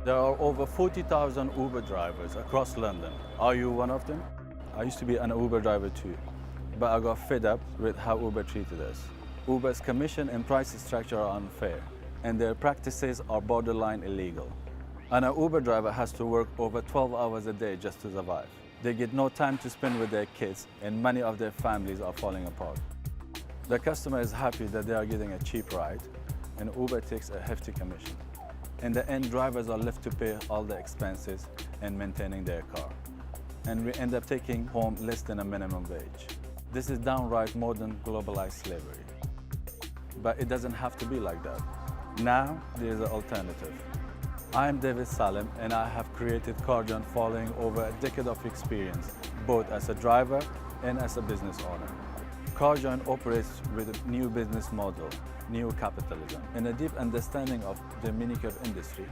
There are over 40,000 Uber drivers across London. Are you one of them? I used to be an Uber driver too, but I got fed up with how Uber treated us. Uber's commission and pricing structure are unfair, and their practices are borderline illegal. And an Uber driver has to work over 12 hours a day just to survive. They get no time to spend with their kids, and many of their families are falling apart. The customer is happy that they are getting a cheap ride, and Uber takes a hefty commission. In the end, drivers are left to pay all the expenses and maintaining their car. And we end up taking home less than a minimum wage. This is downright modern globalized slavery. But it doesn't have to be like that. Now, there is an alternative. I am David Salem, and I have created Karjoin following over a decade of experience, both as a driver and as a business owner. Karjoin operates with a new business model, neo-capitalism. And a deep understanding of the minicab industry,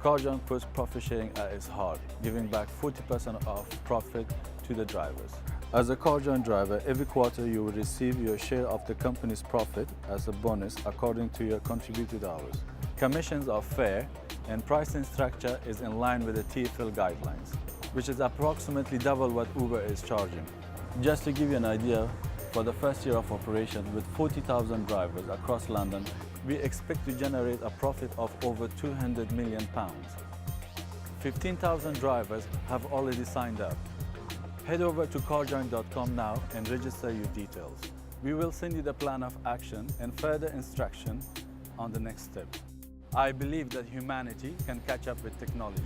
Karjoin puts profit sharing at its heart, giving back 40% of profit to the drivers. As a Karjoin driver, every quarter you will receive your share of the company's profit as a bonus according to your contributed hours. Commissions are fair, and pricing structure is in line with the TfL guidelines, which is approximately double what Uber is charging. Just to give you an idea, for the first year of operation with 40,000 drivers across London, we expect to generate a profit of over £200 million. 15,000 drivers have already signed up. Head over to karjoin.com now and register your details. We will send you the plan of action and further instruction on the next step. I believe that humanity can catch up with technology.